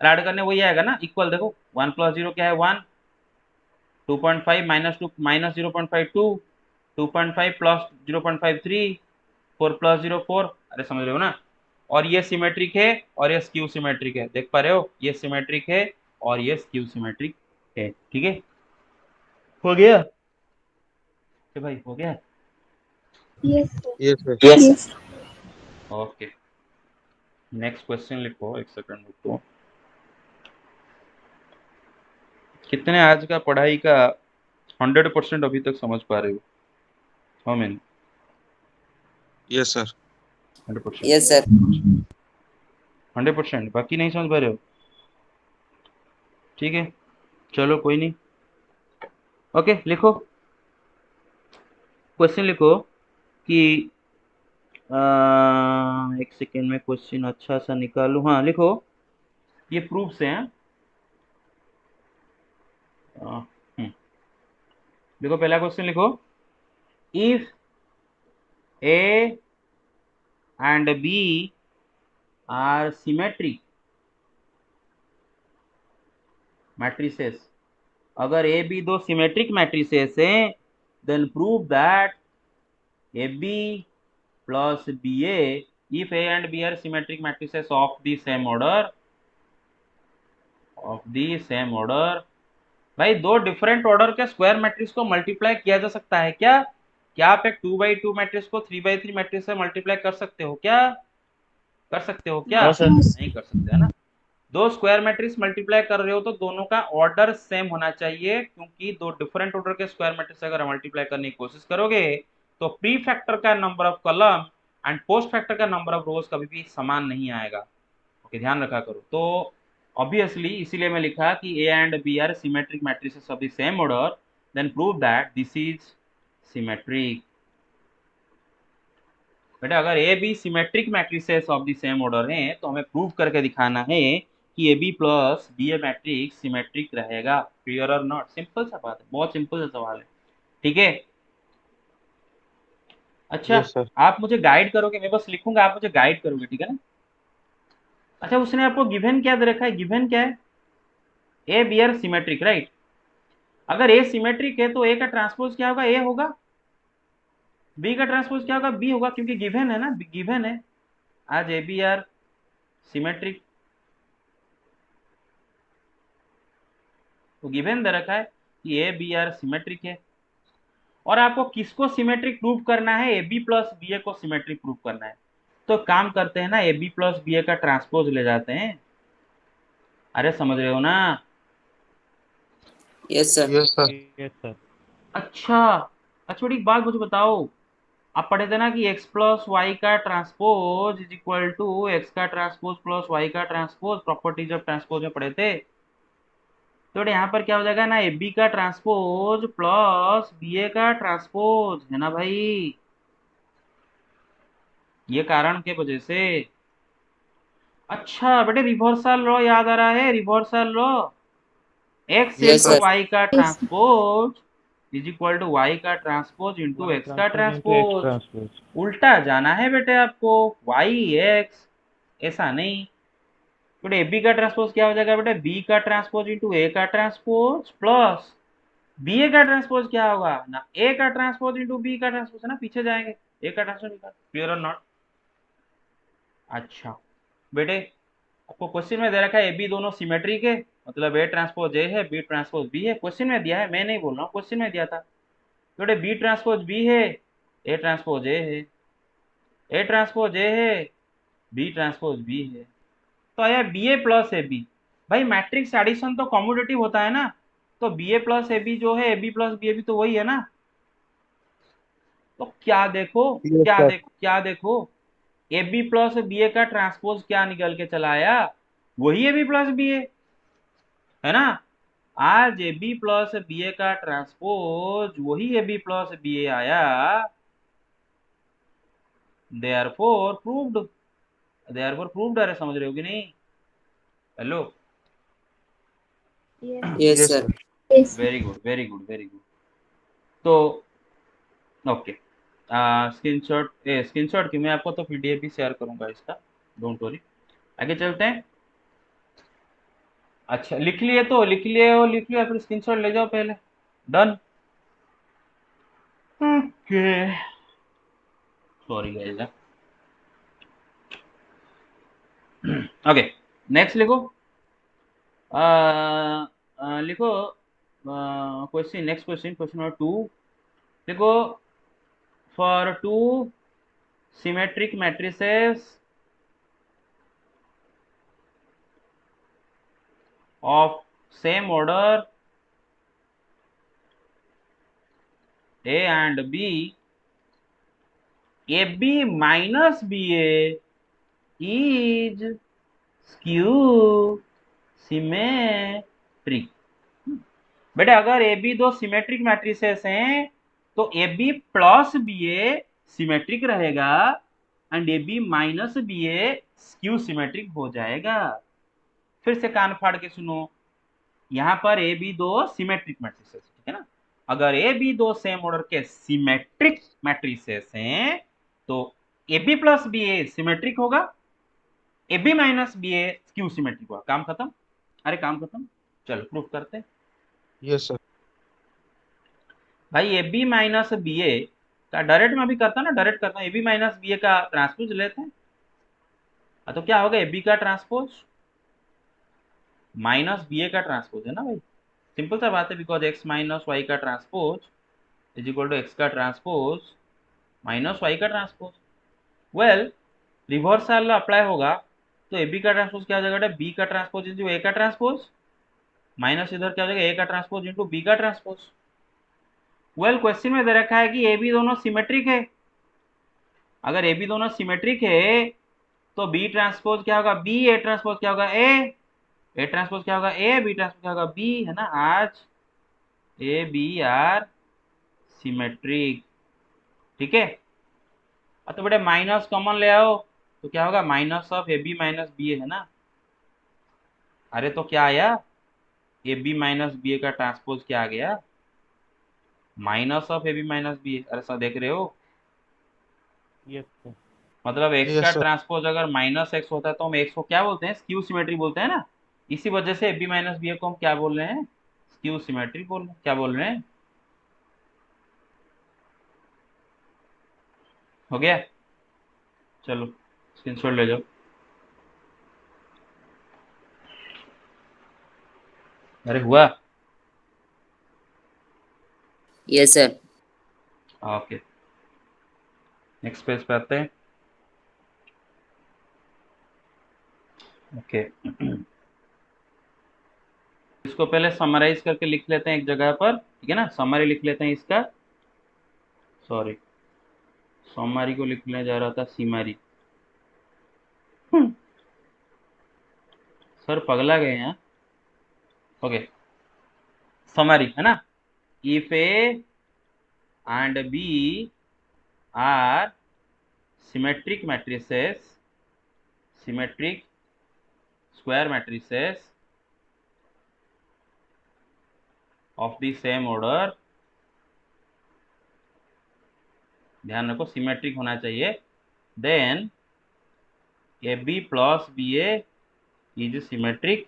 ऐड करने वही आएगा ना, इक्वल, देखो 1 + 0 क्या है 1, 2.5 -2 -0.52, 2.5 + 0.53, 4 + 0 4, अरे समझ रहे हो ना। और ये सिमेट्रिक है और ये स्क्यू सिमेट्रिक है, देख पा रहे हो, ये सिमेट्रिक है और ये स्क्यू सिमेट्रिक है, ठीक है। हो गया कि भाई, हो गया। Yes, sir. yes sir Yes, sir. Okay, next question लिखो, एक सेकंड रुको। कितने आज का पढ़ाई का 100% अभी तक समझ पा रहे हो, how many, yes sir 100%, Yes, sir. 100%, बाकी नहीं समझ पा रहे हो, ठीक है, चलो कोई नहीं। ओके लिखो, क्वेश्चन लिखो कि एक सेकेंड में क्वेश्चन अच्छा सा निकालू, हाँ लिखो, ये प्रूफ से हैं, देखो पहला क्वेश्चन लिखो, if A and B are symmetric matrices, अगर ए बी दो सिमेट्रिक मैट्रिसेस हैं, then prove that A B plus B A, if A and B are symmetric matrices of the same order, of the same order. भाई दो different order के square matrix को multiply किया जा सकता है क्या, क्या आप एक 2x2 मैट्रिक्स को 3x3 मैट्रिक्स से मल्टीप्लाई कर सकते हो क्या, कर सकते हो क्या, no sir नहीं कर सकते, है ना। दो स्क्वायर मैट्रिक्स मल्टीप्लाई कर रहे हो तो दोनों का ऑर्डर सेम होना चाहिए, क्योंकि दो डिफरेंट ऑर्डर के स्क्वायर मैट्रिक्स अगर मल्टीप्लाई करने की कोशिश करोगे तो प्री फैक्टर का number of column and post factor का नंबर ऑफ रोज कभी भी समान नहीं आएगा, ओके ध्यान रखा करो। तो ऑब्वियसली इसीलिए मैं लिखा कि A and B are symmetric matrices of the same order, then prove that this is symmetric. बेटा अगर A B symmetric matrices of the same order हैं तो हमें प्रूव करके दिखाना है कि A B plus B A matrix symmetric रहेगा, क्लियर और नॉट, सिंपल सा बात है, बहुत सिंपल सा सवाल है, ठीक है। अच्छा yes sir आप मुझे गाइड करोगे, मैं बस लिखूंगा, आप मुझे गाइड करोगे, ठीक है ना। अच्छा उसने आपको गिवन क्या दे रखा है, गिवन क्या है, A B are symmetric, right. अगर ए सिमेट्रिक है तो ए का ट्रांसपोज क्या होगा, ए होगा, बी का ट्रांसपोज क्या होगा, बी होगा, क्योंकि गिवन है ना, गिवन है, आज ए बी आर सिमेट्रिक, तो गिवन दे रखा है कि ए बी आर सिमेट्रिक है। और आपको किसको सिमेट्रिक प्रूव करना है, ए बी प्लस बी ए को सिमेट्रिक प्रूव करना है, तो काम करते हैं ना, A B plus B A का ट्रांसपोज ले जाते हैं, अरे समझ रहे हो ना। Yes, sir. yes sir yes sir अच्छा अच्छा बेटी एक बात मुझे बताओ, आप पढ़े थे ना कि x प्लस वाई का transpose is equal to x का ट्रांसपोज प्लस वाई का ट्रांसपोज, प्रॉपर्टीज ऑफ ट्रांसपोज में पढ़े थे। तो यहाँ पर क्या हो जाएगा ना, ए बी का ट्रांसपोज प्लस बी ए का ट्रांसपोज, है ना भाई, ये कारण के वजह से। अच्छा बेटे, रिवर्सल लॉ याद आ रहा है, reversal law. X Yes, into sir. Y का Yes. Transpose is equal to Y का ट्रांसपोज इंटू एक्स का ट्रांसपोज। ट्रांसपोज। उल्टा जाना है बेटे आपको, वाई एक्स, ऐसा नहीं बेटे। बी का ट्रांसपोज क्या हो जाएगा बेटे, बी का ट्रांसपोज इंटू ए का ट्रांसपोज प्लस बी ए का ट्रांसपोज क्या होगा ना, ए का ट्रांसपोज इंटू बी का ट्रांसपोज है ना, पीछे जाएंगे, ए का ट्रांसपोज। क्लियर और नॉट? अच्छा बेटे, आपको क्वेश्चन में दे रखा है ए बी दोनों सिमेट्रिक है, मतलब ए ट्रांसपोज ए है, बी ट्रांसपोज बी है। क्वेश्चन में दिया है, मैं नहीं बोल रहा हूँ, क्वेश्चन में दिया था बेटे। बी ट्रांसपोज बी है, ए ट्रांसपोज ए है, ए ट्रांसपोज ए है, बी ट्रांसपोज बी है। तो आया B A plus A B. भाई मैट्रिक्स एडिशन तो कॉम्यूटेटिव होता है ना, तो B A plus A B जो है, A B plus B A B तो वही है ना। तो क्या देखो, यस सर। क्या देखो, ए बी प्लस बी ए का ट्रांसपोज क्या निकल के चला आया, वही ए बी प्लस बी ए है ना। आज ए बी प्लस बी ए का ट्रांसपोज वही ए बी प्लस बी ए आया, देयरफॉर प्रूव्ड। देयरफॉर प्रूव्ड, अरे समझ रहे हो कि नहीं? Hello, Yes. Yes, yes sir. Sir. Yes. Very good very good very good. तो ओके, स्क्रीनशॉट की मैं आपको तो पीडीएफ भी शेयर करूंगा इसका, डोंट वरी। आगे चलते हैं। अच्छा लिख लिए, तो लिख लिए हो, लिख लिया, फिर स्क्रीनशॉट ले जाओ पहले। Done. Okay, sorry guys. Okay, next लिखो। लिखो question, next question, question number 2 लिखो। For two symmetric matrices of same order A and B, AB minus BA is skew symmetric। बेटे अगर ए बी दो सिमेट्रिक मैट्रिसेस हैं तो A B plus B A symmetric रहेगा and A B minus B A skew symmetric हो जाएगा। फिर से कान फाड़ के सुनो, यहाँ पर ए बी दो सिमेट्रिक मैट्रिसेस, ठीक है ना। अगर ए बी दो सेम ऑर्डर के सिमेट्रिक मैट्रिसेस हैं तो A B plus B A symmetric होगा, A B minus B A skew symmetric होगा। काम खत्म। अरे काम खत्म, चलो प्रूफ करते हैं। Yes sir. भाई A B minus B A का डायरेक्ट में भी करता ना, डायरेक्ट करता हूँ, A B minus B A का ट्रांसपोज लेते हैं। तो क्या होगा, ए बी का ट्रांसपोज माइनस बी ए का ट्रांसपोज है ना भाई, सिंपल सा बात है। बिकॉज एक्स माइनस वाई का transpose is equal to x का ट्रांसपोज माइनस वाई का ट्रांसपोज। वेल, रिवर्सल अप्लाई होगा तो ए बी का ट्रांसपोज क्या हो जाएगा, बी का ट्रांसपोज इंटू ए का ट्रांसपोज, माइनस इधर क्या हो जाएगा, ए का ट्रांसपोज इंटू बी का ट्रांसपोज। वेल, क्वेश्चन में दे रखा है कि ए बी दोनों सिमेट्रिक है। अगर ए बी दोनों सिमेट्रिक है तो बी ट्रांसपोज क्या होगा, बी, ए ट्रांसपोज क्या होगा, ए ट्रांसपोज क्या होगा, ए, बी ट्रांसपोज क्या होगा, बी, है ना। आज ए बी आर सिमेट्रिक, ठीक है। तो बेटे माइनस कॉमन ले आओ तो क्या होगा, minus of A B minus B A, है ना। अरे तो क्या आया, A B minus B A का ट्रांसपोज क्या आ गया, minus of A B minus B A. अरे सर देख रहे हो, यस सर। मतलब एक्स का यस सर। ट्रांसपोज अगर माइनस एक्स होता है तो हम एक्स को क्या बोलते हैं, स्क्यू सिमेट्री बोलते हैं ना। इसी वजह से ए बी माइनस बी ए को हम क्या बोल रहे हैं, स्क्यू सिमेट्री बोल रहे हैं। क्या बोल रहे हैं, हो गया। चलो स्क्रीनशॉट ले जाओ। अरे हुआ। Yes, sir. Okay, next page पे आते हैं। ओके इसको पहले समराइज करके लिख लेते हैं एक जगह पर, ठीक है ना। समरी लिख लेते हैं इसका, सॉरी समरी को लिखने जा रहा था सीमारी। सर पगला गए हैं। ओके, समरी है ना, if A and B are symmetric matrices, symmetric square matrices of the same order, ध्यान रखो सिमेट्रिक होना चाहिए, then AB plus BA is symmetric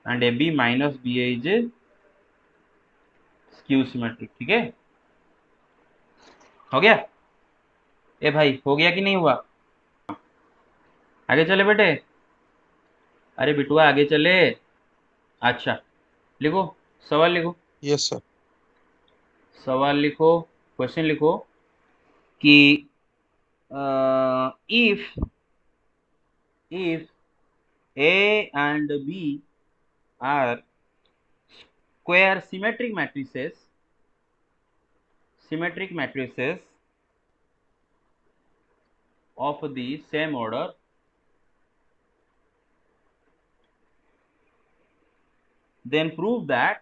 and AB minus BA is skew symmetric। ठीक है, हो गया? ए भाई हो गया कि नहीं हुआ? आगे चले बेटे, अरे बिटुआ आगे चले। अच्छा लिखो, सवाल लिखो, Yes, sir. सवाल लिखो, क्वेश्चन लिखो कि if A and B are square symmetric matrices of the same order, then prove that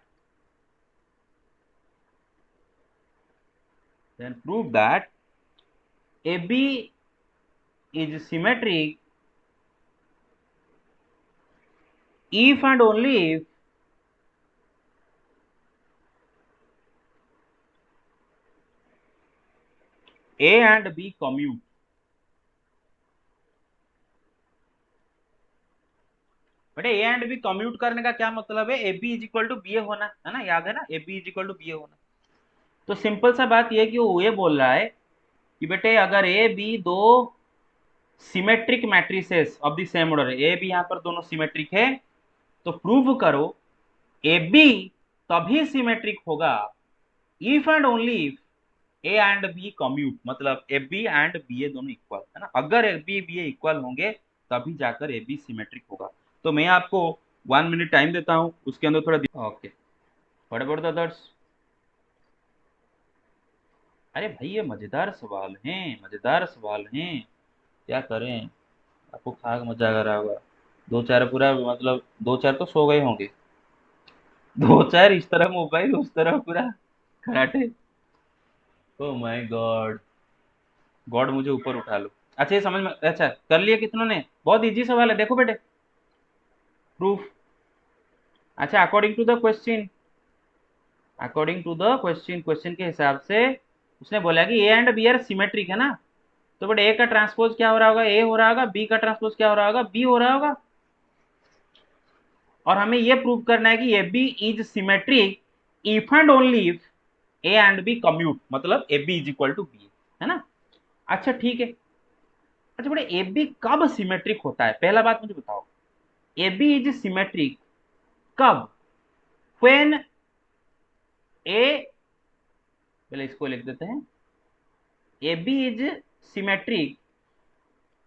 AB is symmetric if and only if A and B commute। बेटे ए एंड बी कम्यूट करने का क्या मतलब है? A B is equal to B A होना है ना, याद है ना, A B is equal to B A होना। तो सिंपल सा बात ये कि वो ये बोल रहा है कि बेटे अगर ए बी दो symmetric matrices of the same order है, ए बी यहाँ पर दोनों सिमेट्रिक है, तो प्रूव करो ए बी तभी सिमेट्रिक होगा if and only if A and B commute, मतलब A B and B A दोनों इक्वल है ना, अगर A B B A equal होंगे तभी जाकर ए बी सिमेट्रिक होगा। तो मैं आपको 1 मिनट टाइम देता हूं, उसके अंदर थोड़ा okay what about the others. अरे भाई ये मजेदार सवाल हैं, मजेदार सवाल हैं, क्या करें, आपको खाक मजा आ रहा होगा। दो चार पूरा मतलब दो चार तो सो गए होंगे, दो चार इस तरह मोबाइल उस तरह पूरा karate. Oh my God, God मुझे ऊपर उठा लो। अच्छा ये समझ में, अच्छा कर लिया कितनों ने? बहुत इजी सवाल है, देखो बेटे प्रूफ। अच्छा according to the question, question के हिसाब से उसने बोला कि A and B are symmetric है ना, तो बेटे ए का ट्रांसपोज क्या हो रहा होगा? ए हो रहा होगा। बी का ट्रांसपोज क्या हो रहा होगा? बी हो रहा होगा। और हमें ये प्रूव करना है कि A B is symmetric if and only if A and B commute, मतलब A B is equal to B, है ना। अच्छा ठीक है, अच्छा बेटे ए बी कब सिमेट्रिक होता है? पहला बात मुझे बताओ, ए बी इज सिमेट्रिक कब? व्हेन ए, पहले इसको लिख देते हैं, A B is symmetric,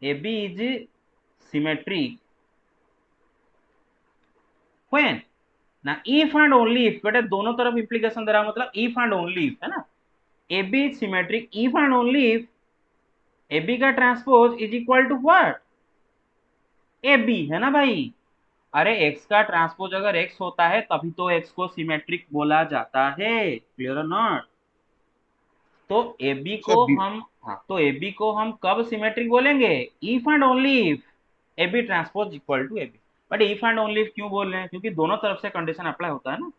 A B is symmetric when ना, इफ एंड ओनली इफ, बेटे दोनों तरफ इंप्लीकेशन दे रहा, मतलब इफ एंड ओनली इफ, है ना। A B is symmetric if and only if A B का transpose is equal to what? A B, है ना भाई। अरे x का ट्रांसपोज अगर x होता है तभी तो x को सिमेट्रिक बोला जाता है, क्लियर और नॉट? तो ए बी Sir, को B. हम, हाँ तो ए बी को हम कब सिमेट्रिक बोलेंगे? If and only if A B transpose equal to A B. But if and only if क्यों बोल रहे हैं? क्योंकि दोनों तरफ से कंडीशन अप्लाई होता है ना।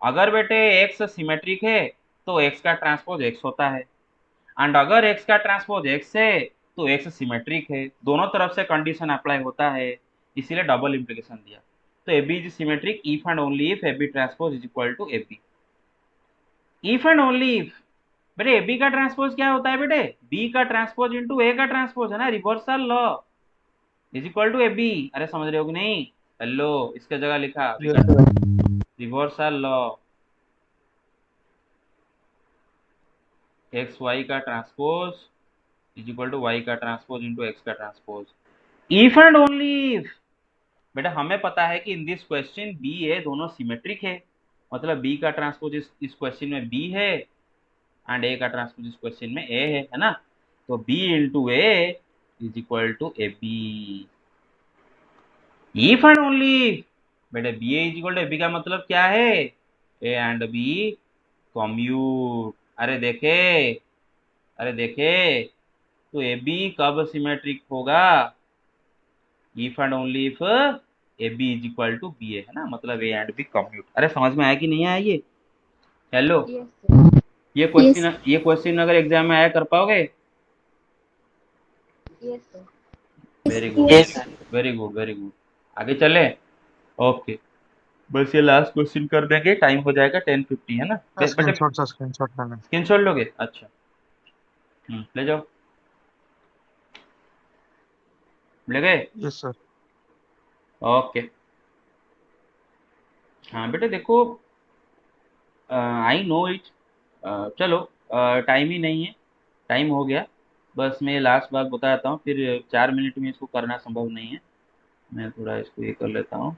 अगर बेटे x सिमेट्रिक है तो x का ट्रांसपोज x होता है, एंड अगर x का ट्रांसपोज x है तो x सिमेट्रिक है, दोनों तरफ से कंडीशन अप्लाई होता है, इसीलिए डबल इंप्लीकेशन दिया। तो A B is symmetric if and only if A B transpose is equal to A B. If and only if, बेटे ए बी का ट्रांसपोज क्या होता है बेटे? बी का ट्रांसपोज इंटू ए का ट्रांसपोज, है ना, reversal law is equal to A B. अरे समझ रहे हो कि नहीं? हेलो, इसका जगह लिखा Yes, sir. Reversal law, X Y का transpose is equal to Y का ट्रांसपोज इंटू एक्स का transpose. If and only if, बेटा हमें पता है कि in this question B A दोनों सिमेट्रिक है, मतलब बी का ट्रांसपोज इस क्वेश्चन में बी है एंड ए का ट्रांसपोज इस क्वेश्चन में ए है ना। तो B into A is equal to A B. If and only बेटे B A is equal to A B का मतलब क्या है? A and B commute. अरे देखे, तो ए बी कब सिमेट्रिक होगा? If and only if A B is equal to B A, है ना, मतलब ए एंड बी कम्यूट। अरे समझ में आया कि नहीं आया ये? Hello, Yes, sir. ये क्वेश्चन अगर एग्जाम में आया कर पाओगे? Yes, sir. Very good, Yes, sir. Very good, very good. आगे चले? ओके, बस ये लास्ट क्वेश्चन कर देंगे, टाइम हो जाएगा 10:50, है ना बेटे? स्क्रीनशॉट लेना। स्क्रीनशॉट लोगे? अच्छा, ले जाओ, ले गए? Yes sir. ओके। हाँ बेटे देखो, आई नो इट, चलो, टाइम ही नहीं है, टाइम हो गया। बस मैं लास्ट बात बताता हूँ, फिर 4 मिनट में इसको करना संभव नहीं है। मैं थोड़ा इसको ये कर लेता हूँ।